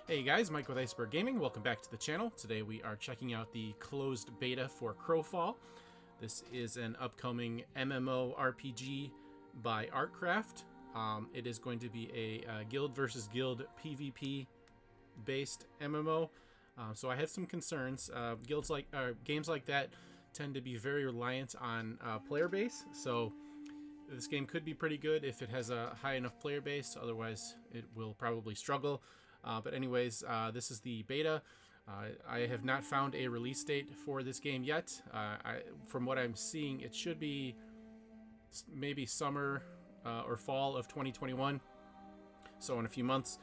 Hey guys, Mike with Iceberg Gaming. Welcome back to the channel. Today we are checking out the closed beta for Crowfall. This is an upcoming MMORPG by Artcraft. It is going to be a guild versus guild PvP based MMO. So I have some concerns. Games like that tend to be very reliant on player base. So this game could be pretty good if it has a high enough player base. Otherwise, it will probably struggle. But anyways, this is the beta. I have not found a release date for this game yet. From what I'm seeing, it should be maybe summer or fall of 2021. So in a few months.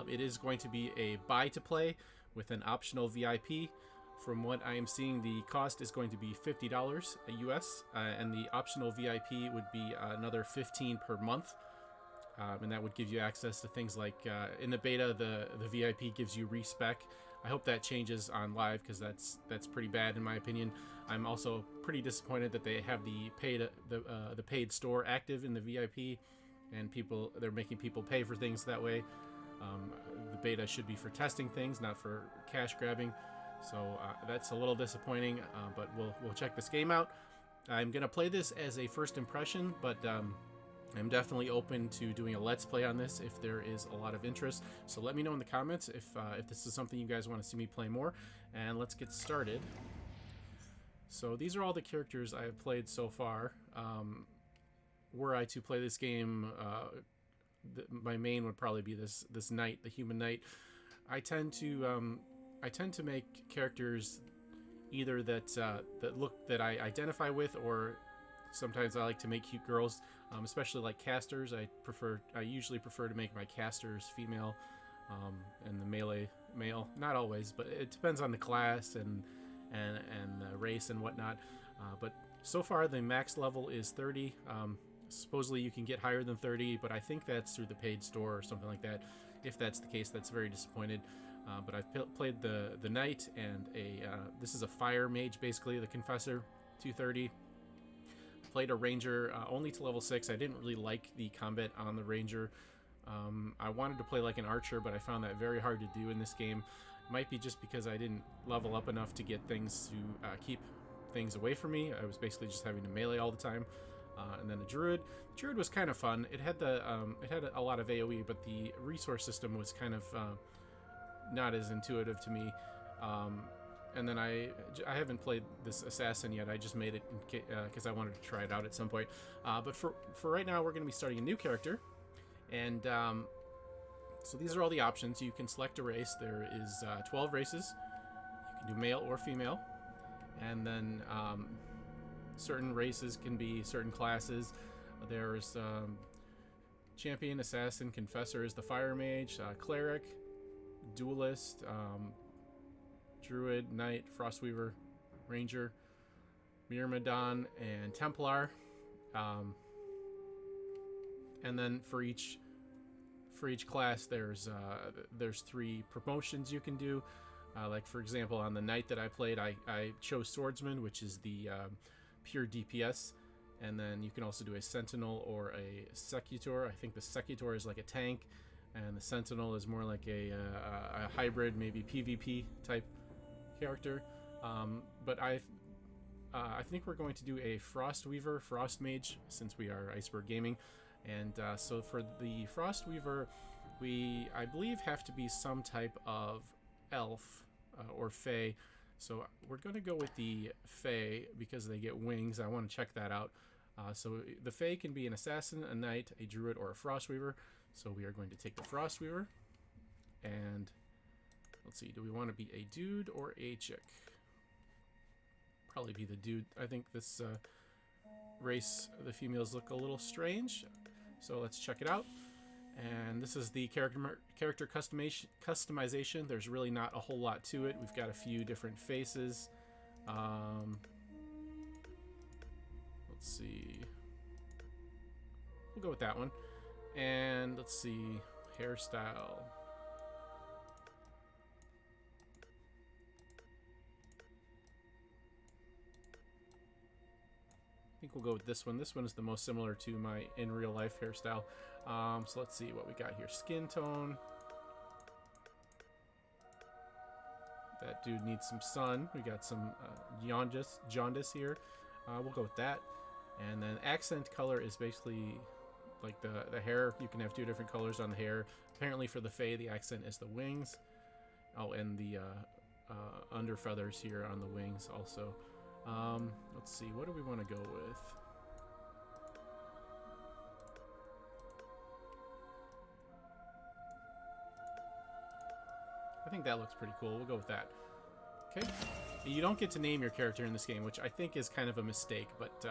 It is going to be a buy to play with an optional VIP. From what I am seeing, the cost is going to be $50 US, and the optional VIP would be another $15 per month. And that would give you access to things like, in the beta, the VIP gives you respec. I hope that changes on live, because that's pretty bad in my opinion. I'm also pretty disappointed that they have the paid store active in the VIP, and they're making people pay for things that way. The beta should be for testing things, not for cash grabbing. So that's a little disappointing, but we'll check this game out. I'm gonna play this as a first impression, but I'm definitely open to doing a let's play on this if there is a lot of interest. So let me know in the comments if this is something you guys want to see me play more, and let's get started. So these are all the characters I have played so far. Were I to play this game, my main would probably be this knight, the human knight. I tend to make characters either that I identify with, or sometimes I like to make cute girls, especially like casters. I usually prefer to make my casters female, and the melee male. Not always, but it depends on the class and the race and whatnot. But so far the max level is 30. Supposedly you can get higher than 30, but I think that's through the paid store or something like that. If that's the case, that's very disappointed. But I've played the knight, and this is a fire mage, basically, the confessor, 230. Played a ranger only to level 6. I didn't really like the combat on the ranger. I wanted to play like an archer, but I found that very hard to do in this game. Might be just because I didn't level up enough to get things to keep things away from me. I was basically just having to melee all the time. And then a druid. Druid was kind of fun. It had a lot of AoE, but the resource system was kind of not as intuitive to me. And then I haven't played this assassin yet. I just made it because I wanted to try it out at some point. But for right now, we're going to be starting a new character, and so these are all the options. You can select a race. There is 12 races. You can do male or female, and then certain races can be certain classes. There's champion, assassin, confessor is the fire mage, cleric, duelist, druid, knight, frostweaver, ranger, myrmidon, and templar. And then for each class, there's 3 promotions you can do. Like for example, on the knight that I played, I chose swordsman, which is the pure DPS, and then you can also do a sentinel or a secutor. I think the secutor is like a tank, and the sentinel is more like a hybrid, maybe PvP type character. But I think we're going to do a Frostweaver, Frost Mage, since we are Iceberg Gaming. And so for the Frostweaver, I believe have to be some type of elf or Fae. So we're going to go with the Fae because they get wings. I want to check that out. So the Fae can be an assassin, a knight, a druid, or a Frostweaver. So we are going to take the Frostweaver, and let's see, do we want to be a dude or a chick? Probably be the dude. I think this race, the females look a little strange. So let's check it out. And this is the character customization. There's really not a whole lot to it. We've got a few different faces. Let's see. We'll go with that one. And let's see, hairstyle. I think we'll go with this one. This one is the most similar to my in real life hairstyle. So let's see what we got here. Skin tone. that dude needs some sun. We got some jaundice here. We'll go with that. And then accent color is basically like the hair. You can have 2 different colors on the hair. Apparently for the Fae, the accent is the wings. Oh, and the under feathers here on the wings also. Let's see, what do we want to go with? I think that looks pretty cool. We'll go with that. Okay. You don't get to name your character in this game, which I think is kind of a mistake, but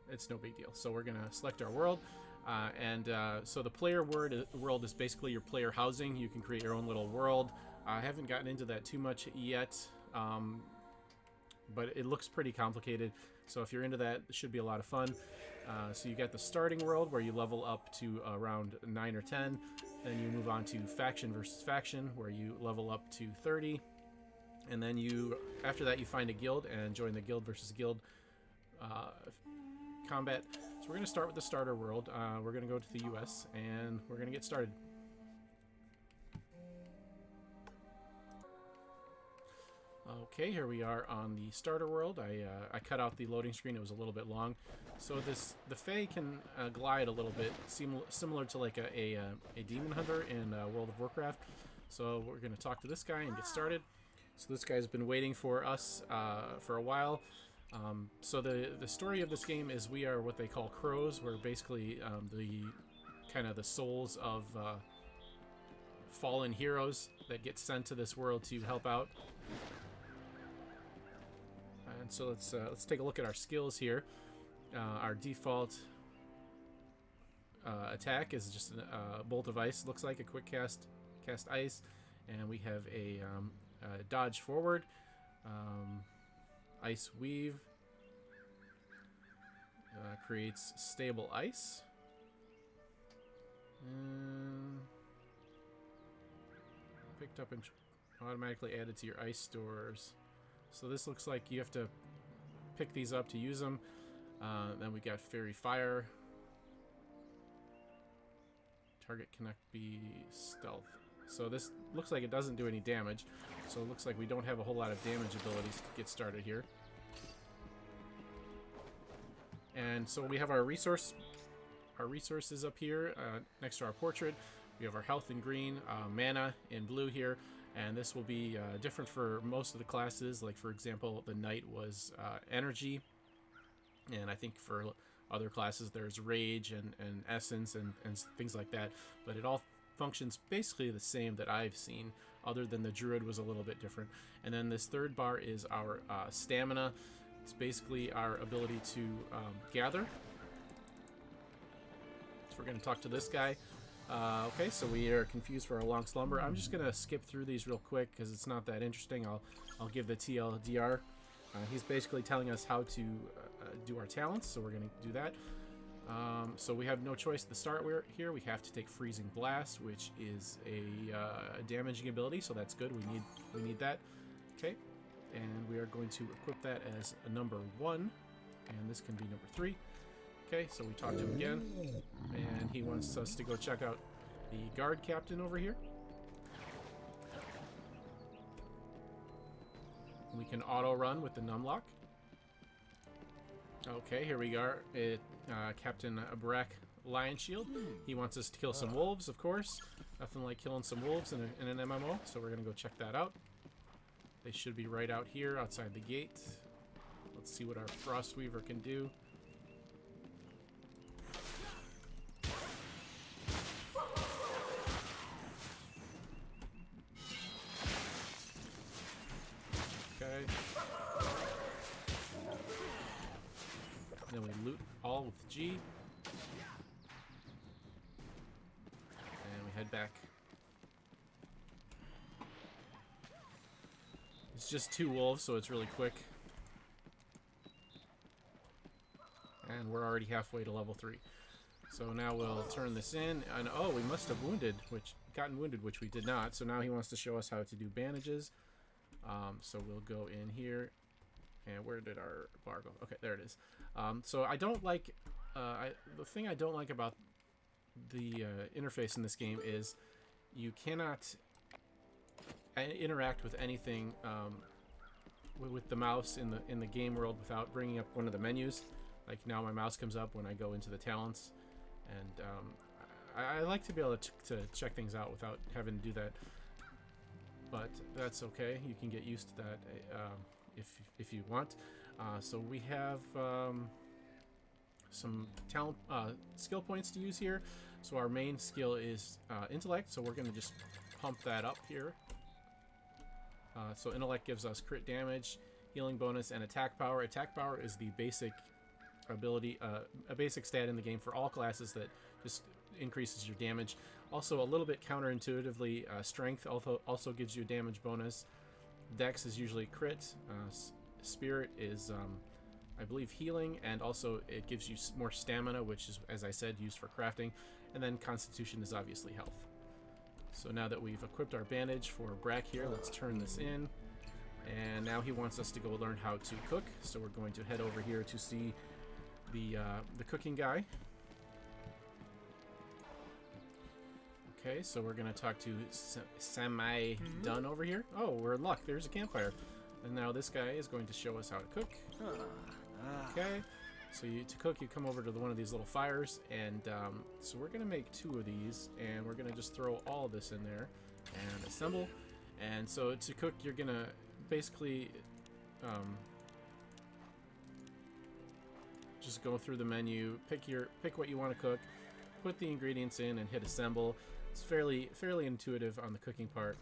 it's no big deal. So we're going to select our world. So the player world is basically your player housing. You can create your own little world. I haven't gotten into that too much yet, but it looks pretty complicated. So if you're into that, it should be a lot of fun. So you got the starting world where you level up to around 9 or 10. Then you move on to faction versus faction where you level up to 30. And then after that, you find a guild and join the guild versus guild combat. So we're going to start with the starter world. We're going to go to the US and we're going to get started. Okay, here we are on the starter world. I cut out the loading screen. It was a little bit long. So the Fae can glide a little bit, similar to like a demon hunter in World of Warcraft. So we're going to talk to this guy and get started. So this guy's been waiting for us for a while. So the story of this game is we are what they call crows. We're basically the souls of fallen heroes that get sent to this world to help out. And so let's take a look at our skills here. Our default attack is just a bolt of ice. Looks like a quick cast ice, and we have a dodge forward, ice weave, creates stable ice, and picked up and automatically added to your ice stores. So this looks like you have to pick these up to use them. Then we got Fairy Fire. Target cannot be stealth. So this looks like it doesn't do any damage. So it looks like we don't have a whole lot of damage abilities to get started here. And so we have our resources up here next to our portrait. We have our health in green, mana in blue here. And this will be different for most of the classes. Like, for example, the knight was energy. And I think for other classes there's rage and essence and things like that. But it all functions basically the same that I've seen, other than the druid was a little bit different. And then this third bar is our stamina. It's basically our ability to gather. So we're going to talk to this guy. Okay, so we are confused for a long slumber. I'm just going to skip through these real quick because it's not that interesting. I'll give the TLDR. He's basically telling us how to do our talents, so we're going to do that. So we have no choice at the start here. We have to take Freezing Blast, which is a damaging ability, so that's good. We need that. Okay, and we are going to equip that as a number 1, and this can be number 3. Okay, so we talk to him again, and he wants us to go check out the guard captain over here. We can auto run with the numlock. Okay, here we are. Captain Barak Lion Shield. He wants us to kill some wolves, of course. Nothing like killing some wolves in an MMO, so we're going to go check that out. They should be right out here outside the gate. Let's see what our Frostweaver can do. Okay. Then we loot all with G. And we head back. It's just 2 wolves, so it's really quick. And we're already halfway to level 3. So now we'll turn this in. And oh, we must have gotten wounded, which we did not. So now he wants to show us how to do bandages. So we'll go in here, and where did our bar go? Okay, there it is. So I don't like, the thing I don't like about the interface in this game is you cannot interact with anything with the mouse in the game world without bringing up one of the menus. Like now my mouse comes up when I go into the talents, and I like to be able to check things out without having to do that. But that's okay. You can get used to that if you want. So we have some talent skill points to use here. So our main skill is intellect. So we're going to just pump that up here. So intellect gives us crit damage, healing bonus, and attack power. Attack power is the basic ability, a basic stat in the game for all classes that just increases your damage. Also, a little bit counterintuitively, strength also gives you a damage bonus. Dex is usually crit. Spirit is, I believe, healing, and also it gives you more stamina, which is, as I said, used for crafting. And then Constitution is obviously health. So now that we've equipped our bandage for Brack here, let's turn this in. And now he wants us to go learn how to cook. So we're going to head over here to see the cooking guy. Okay, so we're going to talk to Samai Dunn over here. Oh, we're in luck. There's a campfire. And now this guy is going to show us how to cook. Okay, so to cook, you come over to one of these little fires. And so we're going to make 2 of these. And we're going to just throw all of this in there and assemble. And so to cook, you're going to basically just go through the menu, pick what you want to cook, put the ingredients in, and hit assemble. It's fairly intuitive on the cooking part.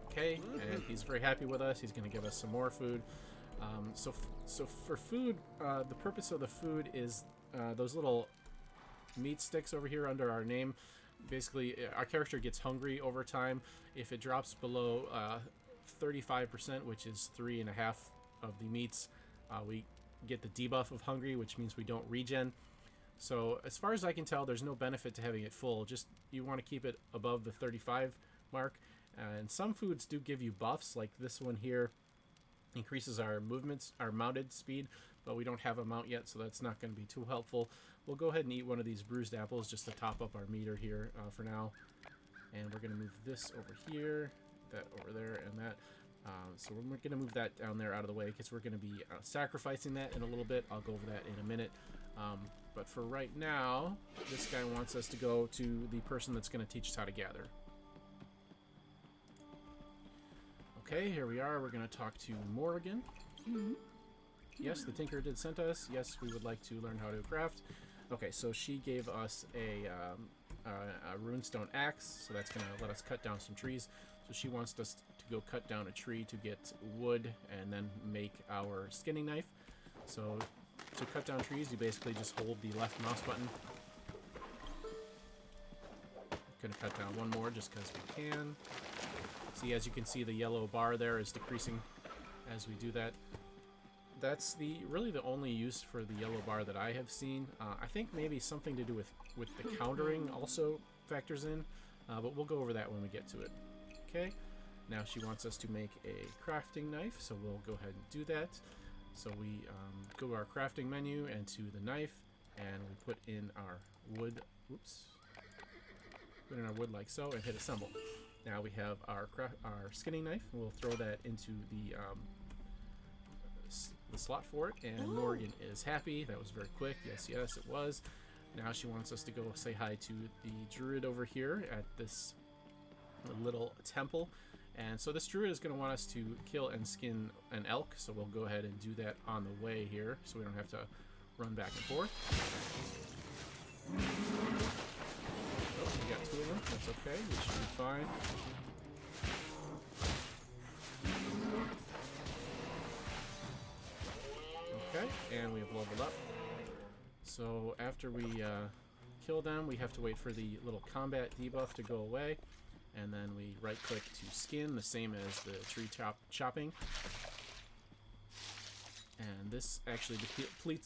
Okay, and he's very happy with us. He's going to give us some more food. So for food, the purpose of the food is those little meat sticks over here under our name. Basically, our character gets hungry over time. If it drops below 35%, which is 3.5 of the meats, we get the debuff of hungry, which means we don't regen. So as far as I can tell, there's no benefit to having it full. Just you want to keep it above the 35 mark. And some foods do give you buffs, like this one here increases our movements, our mounted speed, but we don't have a mount yet, so that's not going to be too helpful. We'll go ahead and eat one of these bruised apples just to top up our meter here for now. And we're going to move this over here, that over there, and that. So we're going to move that down there out of the way because we're going to be sacrificing that in a little bit. I'll go over that in a minute. But for right now, this guy wants us to go to the person that's going to teach us how to gather. Okay, here we are. We're going to talk to Morgan. Yes, the Tinker did send us. Yes, we would like to learn how to craft. Okay, so she gave us a runestone axe, so that's going to let us cut down some trees. So she wants us to go cut down a tree to get wood and then make our skinning knife. So to cut down trees, you basically just hold the left mouse button. Gonna cut down one more just because we can. See, as you can see, the yellow bar there is decreasing as we do that. That's really the only use for the yellow bar that I have seen. I think maybe something to do with the countering also factors in, but we'll go over that when we get to it. Okay, now she wants us to make a crafting knife, so we'll go ahead and do that. So we go to our crafting menu and to the knife, and we put in our wood. Oops. Put in our wood like so, and hit assemble. Now we have our skinning knife. We'll throw that into the slot for it, and Morgan is happy. That was very quick. Yes, yes, it was. Now she wants us to go say hi to the druid over here at this little temple. And so this druid is going to want us to kill and skin an elk, so we'll go ahead and do that on the way here, so we don't have to run back and forth. Oh, we got 2 of them. That's okay. We should be fine. Okay, and we have leveled up. So after we kill them, we have to wait for the little combat debuff to go away. And then we right-click to skin, the same as the tree chopping. And this actually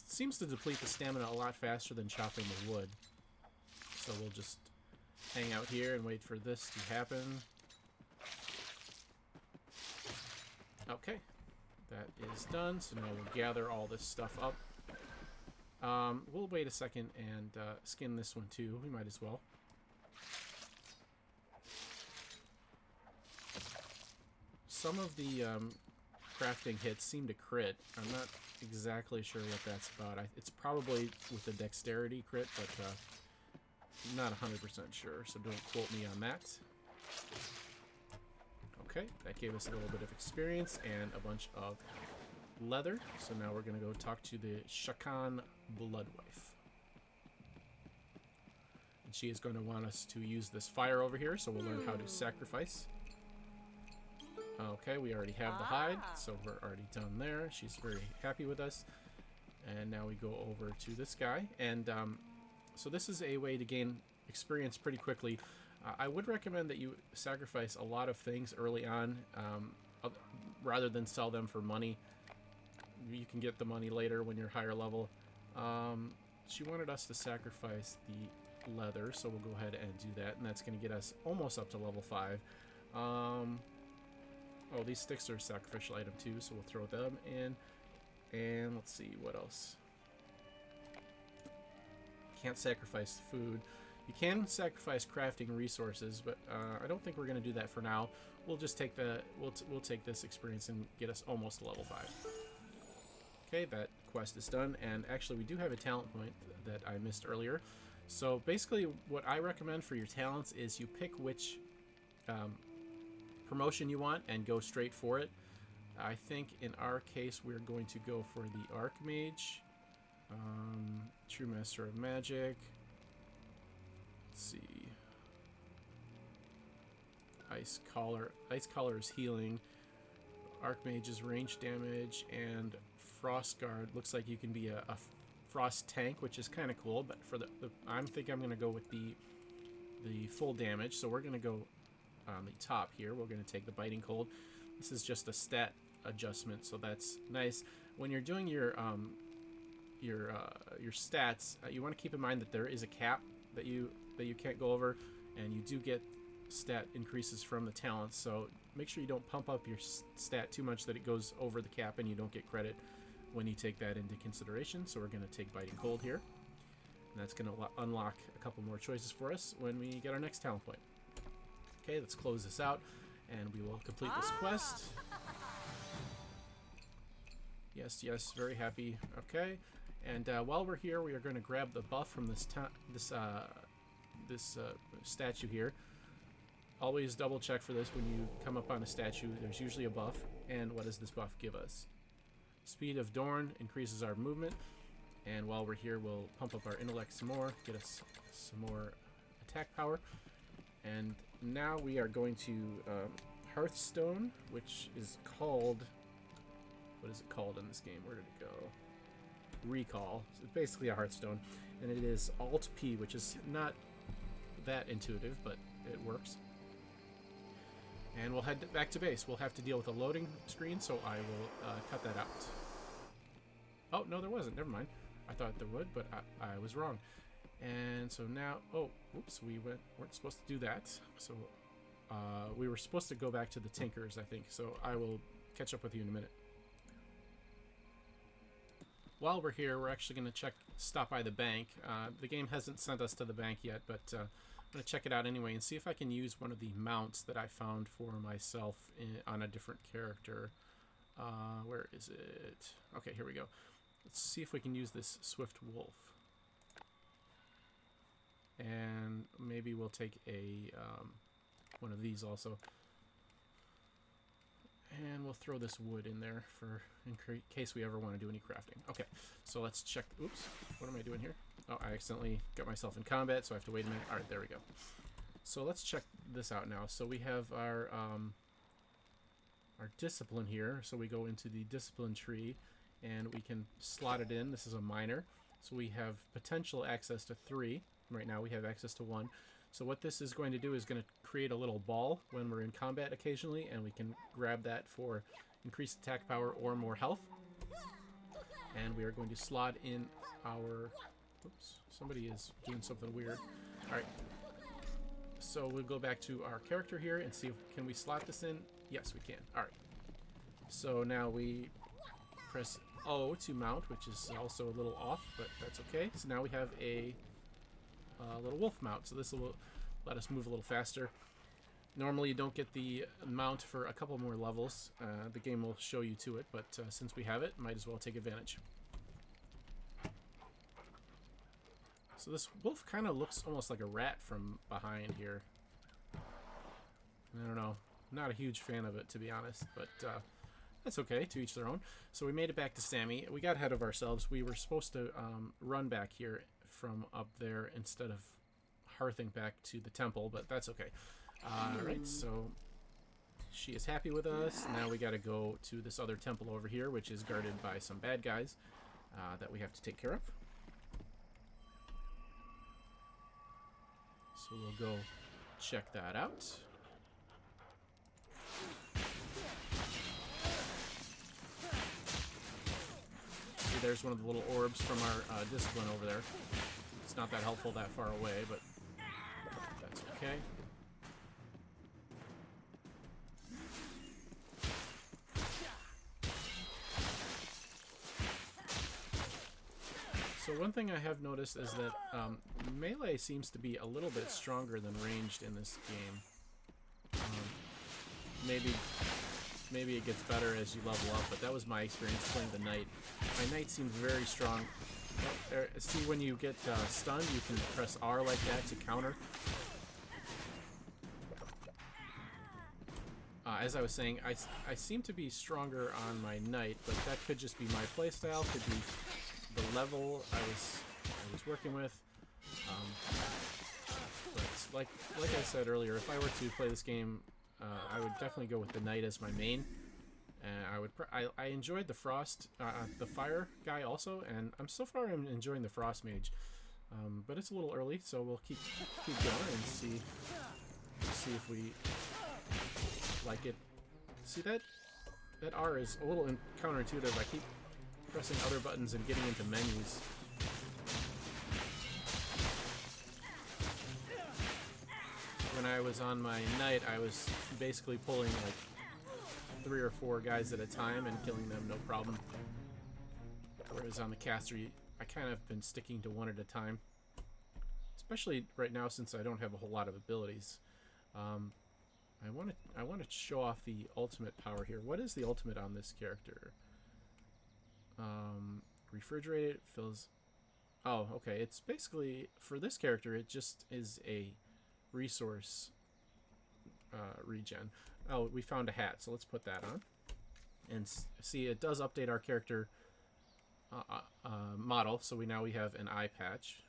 seems to deplete the stamina a lot faster than chopping the wood. So we'll just hang out here and wait for this to happen. Okay, that is done. So now we'll gather all this stuff up. We'll wait a second and skin this one too. We might as well. some of the crafting hits seem to crit. I'm not exactly sure what that's about. It's probably with the dexterity crit, but not 100% sure, so don't quote me on that. Okay, that gave us a little bit of experience and a bunch of leather. So now we're going to go talk to the Shakan Bloodwife. And she is going to want us to use this fire over here, so we'll learn how to sacrifice. Okay, we already have the hide, so we're already done there. She's very happy with us. And now we go over to this guy. And so this is a way to gain experience pretty quickly. I would recommend that you sacrifice a lot of things early on, rather than sell them for money. You can get the money later when you're higher level. She wanted us to sacrifice the leather, so we'll go ahead and do that, and that's going to get us almost up to level 5. Oh, these sticks are a sacrificial item too, so we'll throw them in. And let's see, what else? Can't sacrifice food. You can sacrifice crafting resources, but I don't think we're going to do that for now. We'll just take the we'll take this experience and get us almost to level 5. Okay, that quest is done, and actually we do have a talent point that I missed earlier. So basically, what I recommend for your talents is you pick which promotion you want and go straight for it. I think in our case we're going to go for the Archmage, True Master of Magic. Let's see. Ice Collar. Ice Collar is healing. Archmage is range damage, and Frost Guard looks like you can be a frost tank, which is kind of cool. But for the I think I'm going to go with the full damage. So we're going to go on the top here. We're going to take the Biting Cold. This is just a stat adjustment, so that's nice. When you're doing your stats, you want to keep in mind that there is a cap that you can't go over, and you do get stat increases from the talents, so make sure you don't pump up your stat too much that it goes over the cap and you don't get credit when you take that into consideration. So we're going to take Biting Cold here, and that's going to unlock a couple more choices for us when we get our next talent point. Okay, let's close this out and we will complete this quest. Yes, very happy. Okay, and while we're here, we are going to grab the buff from this statue here. Always double check for this when you come up on a statue. There's usually a buff. And what does this buff give us? Speed of Dorn increases our movement. And while we're here, we'll pump up our intellect some more, get us some more attack power. And now we are going to Hearthstone, which is called... What is it called in this game? Where did it go? Recall. So it's basically a Hearthstone. And it is Alt-P, which is not that intuitive, but it works. And we'll head back to base. We'll have to deal with a loading screen, so I will cut that out. Oh, no, there wasn't. Never mind. I thought there would, but I was wrong. And so now... Oh, oops, we weren't supposed to do that. So we were supposed to go back to the Tinkers, I think. So I will catch up with you in a minute. While we're here, we're actually going to stop by the bank. The game hasn't sent us to the bank yet, but I'm going to check it out anyway and see if I can use one of the mounts that I found for myself on a different character. Where is it? Okay, here we go. Let's see if we can use this Swift Wolf. And maybe we'll take a one of these also. And we'll throw this wood in there for in case we ever want to do any crafting. Okay, so let's check. Oops, what am I doing here? Oh, I accidentally got myself in combat, so I have to wait a minute. All right, there we go. So let's check this out now. So we have our discipline here. So we go into the discipline tree, and we can slot it in. This is a minor. So we have potential access to 3. Right now we have access to 1. So what this is going to do is going to create a little ball when we're in combat occasionally, and we can grab that for increased attack power or more health. And we are going to slot in our... Oops, somebody is doing something weird. All right. So we'll go back to our character here and see if can we slot this in. Yes, we can. All right. So now we press O to mount, which is also a little off, but that's okay. So now we have a little wolf mount, so this will let us move a little faster. Normally you don't get the mount for a couple more levels. The game will show you to it, but since we have it, might as well take advantage. So this wolf kind of looks almost like a rat from behind here. I don't know. Not a huge fan of it, to be honest, but that's okay. To each their own. So we made it back to Sammy. We got ahead of ourselves. We were supposed to run back here from up there instead of hearthing back to the temple, but that's okay. Alright, so she is happy with us. Now we got to go to this other temple over here, which is guarded by some bad guys that we have to take care of. So we'll go check that out. See, there's one of the little orbs from our discipline over there. It's not that helpful that far away, but that's okay. So one thing I have noticed is that melee seems to be a little bit stronger than ranged in this game. Maybe it gets better as you level up, but that was my experience playing the knight. My knight seems very strong. See, when you get stunned, you can press R like that to counter. As I was saying, I seem to be stronger on my knight, but that could just be my playstyle, could be the level I was working with. But like I said earlier, if I were to play this game, I would definitely go with the knight as my main. I enjoyed the the fire guy also, and so far I'm enjoying the frost mage. But it's a little early, so we'll keep going and see if we like it. See, that R is a little counterintuitive. I keep pressing other buttons and getting into menus. When I was on my knight, I was basically pulling like 3 or 4 guys at a time and killing them no problem. Whereas on the caster, I kind of been sticking to one at a time. Especially right now since I don't have a whole lot of abilities. I want to show off the ultimate power here. What is the ultimate on this character? Refrigerate it, fills... Oh, okay. It's basically, for this character, it just is a resource regen. Oh, we found a hat, so let's put that on. And see, it does update our character model, so now we have an eye patch.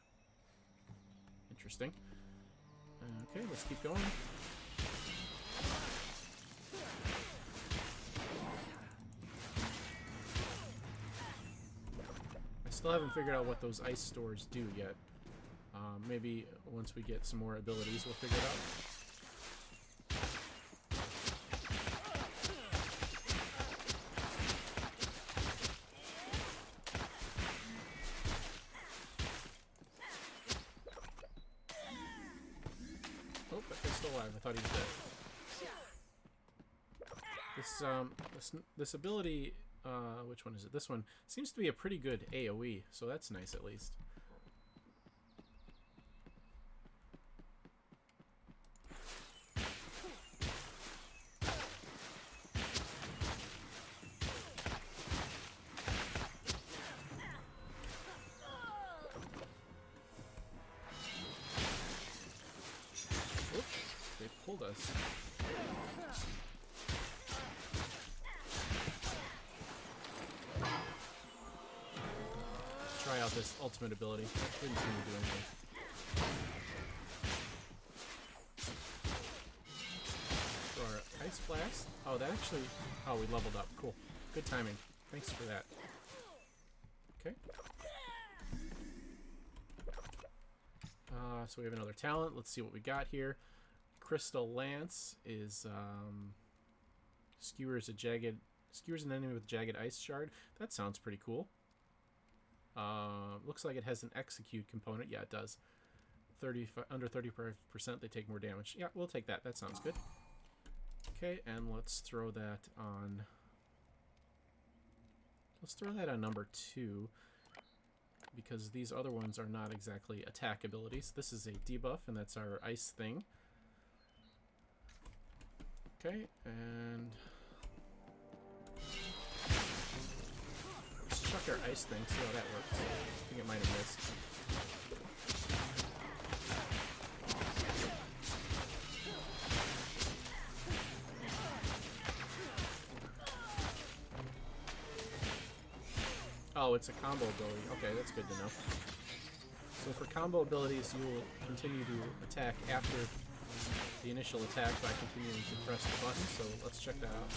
Interesting. Okay, let's keep going. I still haven't figured out what those ice stores do yet. Maybe once we get some more abilities, we'll figure it out. Oh, that guy's still alive. I thought he was dead. This ability, which one is it? This one seems to be a pretty good AoE, so that's nice at least. Pulled us. Try out this ultimate ability. Didn't seem to do anything. For our ice blast. Oh, that actually. Oh, we leveled up. Cool. Good timing. Thanks for that. Okay. So we have another talent. Let's see what we got here. Crystal Lance is skewers an enemy with a jagged ice shard. That sounds pretty cool. Looks like it has an execute component. Yeah, it does. Under 35% they take more damage. Yeah, we'll take that. That sounds good. Okay, and let's throw that on. Let's throw that on number 2, because these other ones are not exactly attack abilities. This is a debuff, and that's our ice thing. Okay, and let's chuck our ice thing, see how that works. I think it might have missed. Oh, it's a combo ability. Okay, that's good to know. So for combo abilities, you will continue to attack after the initial attack by continuing to press the button. So let's check that out.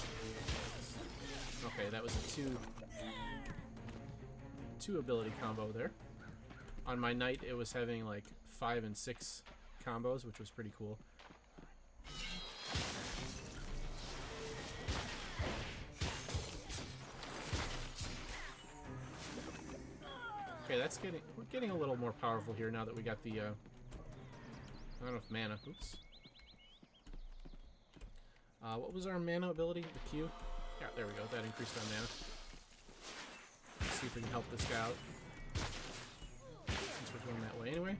Okay, that was a two ability combo there. On my knight, it was having like 5 and 6 combos, which was pretty cool. Okay, we're getting a little more powerful here now that we got the, not enough mana. Oops. What was our mana ability? The Q? Yeah, there we go. That increased our mana. Let's see if we can help this guy out. Since we're going that way anyway.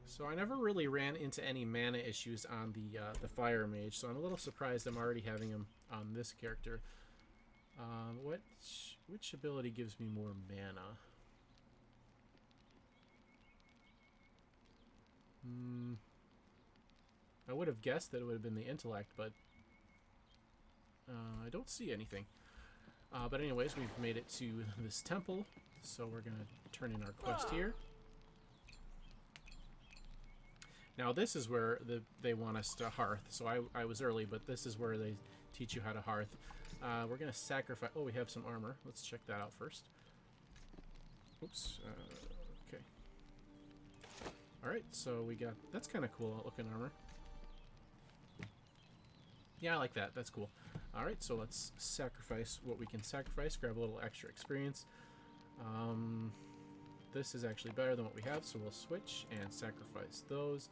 So I never really ran into any mana issues on the Fire Mage, so I'm a little surprised I'm already having him on this character. Which ability gives me more mana? I would have guessed that it would have been the intellect, but I don't see anything. But anyways, we've made it to this temple, so we're going to turn in our quest here. Now this is where they want us to hearth, so I was early, but this is where they teach you how to hearth. We're going to sacrifice... Oh, we have some armor. Let's check that out first. Oops. Okay. Alright, so we got... That's kind of cool looking armor. Yeah, I like that. That's cool. Alright, so let's sacrifice what we can sacrifice. Grab a little extra experience. This is actually better than what we have, so we'll switch and sacrifice those.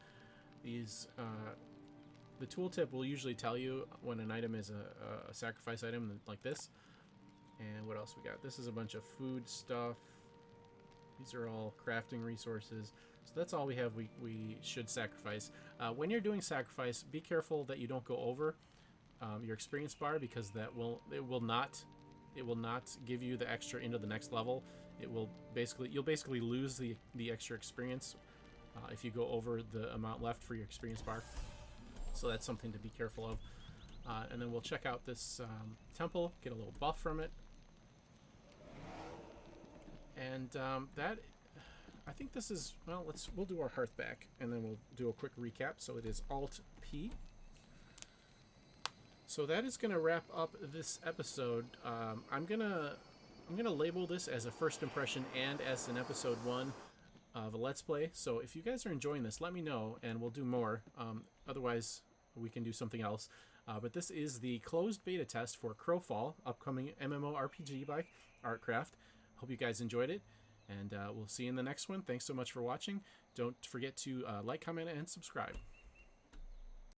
These... The tooltip will usually tell you when an item is a sacrifice item like this. And what else we got? This is a bunch of food stuff. These are all crafting resources. So that's all we have we should sacrifice. When you're doing sacrifice, be careful that you don't go over your experience bar, because it will not give you the extra into the next level. You'll basically lose the extra experience if you go over the amount left for your experience bar. So that's something to be careful of. And then we'll check out this temple, get a little buff from it. And I think this is, well, we'll do our hearth back, and then we'll do a quick recap. So it is Alt-P. So that is going to wrap up this episode. I'm gonna label this as a first impression and as an episode 1 of a Let's Play. So if you guys are enjoying this, let me know, and we'll do more. Otherwise, we can do something else. But this is the closed beta test for Crowfall, upcoming MMORPG by Artcraft. Hope you guys enjoyed it, and we'll see you in the next one. Thanks so much for watching. Don't forget to like, comment, and subscribe.